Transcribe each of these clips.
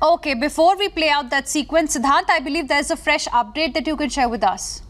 Okay, before we play out that sequence, Siddhant, I believe there's a fresh update that you can share with us.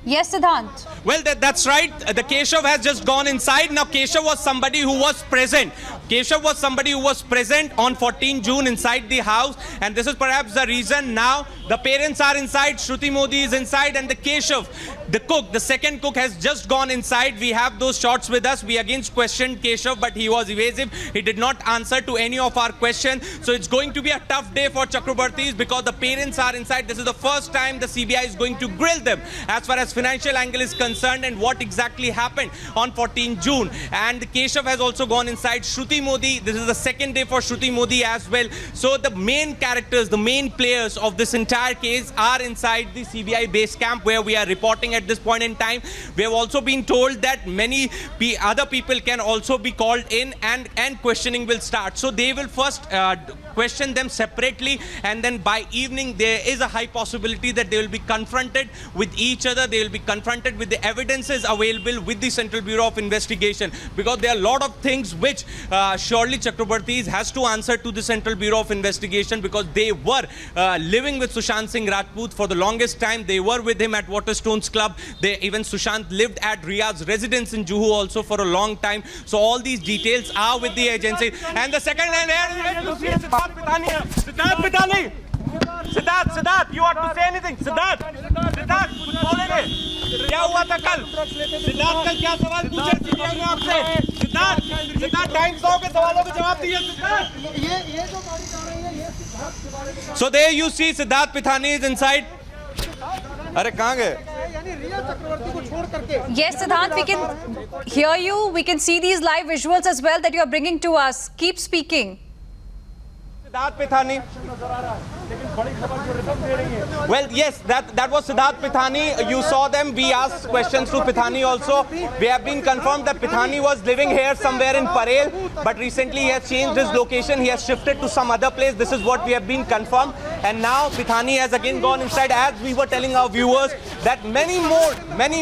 Yes, Siddhant. Well, that's right. The Keshav has just gone inside. Now, Keshav was somebody who was present. Keshav was somebody who was present on 14 June inside the house. And this is perhaps the reason now the parents are inside, Shruti Modi is inside, and the Keshav, the cook, the second cook has just gone inside. We have those shots with us. We again questioned Keshav, but he was evasive. He did not answer to any of our questions. So it's going to be a tough day for Chakrabartis because the parents are inside. This is the first time the CBI is going to grill them as far as financial angle is concerned and what exactly happened on 14 June. And Keshav has also gone inside. Shruti Modi, this is the second day for Shruti Modi as well. So the main characters, the main players of this entire case are inside the CBI base camp where we are reporting at this point in time. We have also been told that many other people can also be called in and questioning will start. So they will first question them separately, and then by evening there is a high possibility that they will be confronted with each other. They will be confronted with the evidences available with the Central Bureau of Investigation, because there are a lot of things which surely Chakrabartis has to answer to the Central Bureau of Investigation, because they were living with Sushant Singh Rajput for the longest time. They were with him at Waterstones Club. Even Sushant lived at Riyadh's residence in Juhu also for a long time. So all these details are with the agency. And the second hand here, Siddharth Pitani. Siddharth, you want to say anything? Siddharth, कुछ बोलेंगे? क्या हुआ था कल? सिद्धार्थ कल क्या सवाल पूछे सीबीआई ने आपसे? सिद्धार्थ टाइम्स नाउ के सवालों के जवाब दिए सिद्धार्थ। ये जो बारी चल रही है ये सिद्धार्थ के बारे में। So there you see Siddharth Pitani is inside. अरे कहाँ गए? Yes, Siddhant, we can hear you. We can see these live visuals as well that you are bringing to us. Keep speaking. Siddharth Pitani. Well, yes, that was Siddharth Pitani. You saw them. We asked questions to Pitani also. We have been confirmed that Pitani was living here somewhere in Parel, but recently he has changed his location. He has shifted to some other place. This is what we have been confirmed. And now Pitani has again gone inside, as we were telling our viewers that many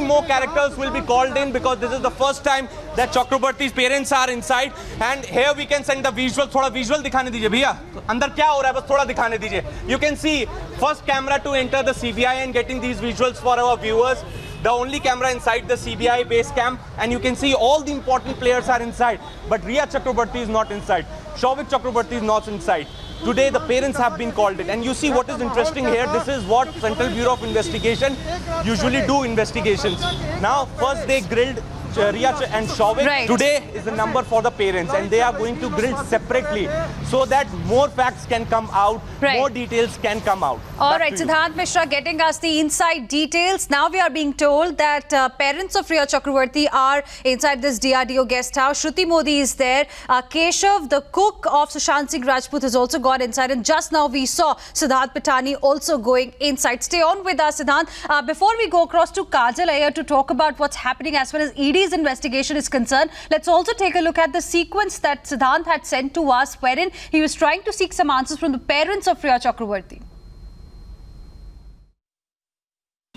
more characters will be called in, because this is the first time that Chakrabarti's parents are inside. And here we can send the visual. थोड़ा visual दिखाने दीजिए भैया. अंदर क्या हो रहा है बस थोड़ा दिखाने दीजिए. You can see first camera to enter the CBI and getting these visuals for our viewers. The only camera inside the CBI base camp, and you can see all the important players are inside. But Riya Chakrabarti is not inside. Shouvik Chakrabarti is not inside. Today the parents have been called in, and you see what is interesting here. This is what Central Bureau of Investigation usually do investigations. Now first they grilled Riya and Shouvik. Right. Today is the number for the parents, and they are going to grill separately so that more facts can come out, more details can come out. All right, Siddhant Mishra getting us the inside details. Now we are being told that parents of Riya Chakrabarti are inside this DRDO guest house. Shruti Modi is there. Keshav, the cook of Sushant Singh Rajput, has also got inside. And just now we saw Siddharth Pitani also going inside. Stay on with us, Siddhant. Before we go across to Kajal Iyer to talk about what's happening as far as ED's investigation is concerned, let's also take a look at the sequence that Siddhant had sent to us, wherein he was trying to seek some answers from the parents of Riya Chakrabarti.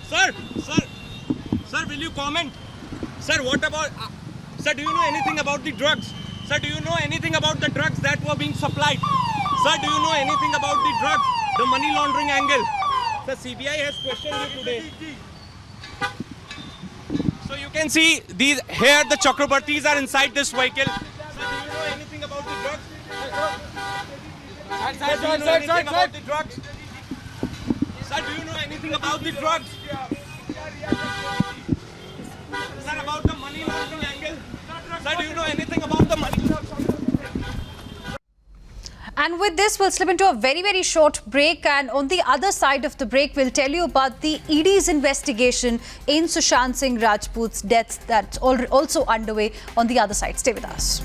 Sir, will you comment? Sir, what about, sir, do you know anything about the drugs? Sir, do you know anything about the drugs that were being supplied? Sir, do you know anything about the drugs, the money laundering angle? The CBI has questioned you today. So you can see these here, the Chakrabartis are inside this vehicle. Sir, do you know anything about the drugs? Sir, do you know anything about the drugs? Sir, do you know anything about the drugs? Sir, about the money laundering angle? Sir, do you know anything about the money laundering? And with this, we'll slip into a very, very short break. And on the other side of the break, we'll tell you about the ED's investigation in Sushant Singh Rajput's death that's also underway on the other side. Stay with us.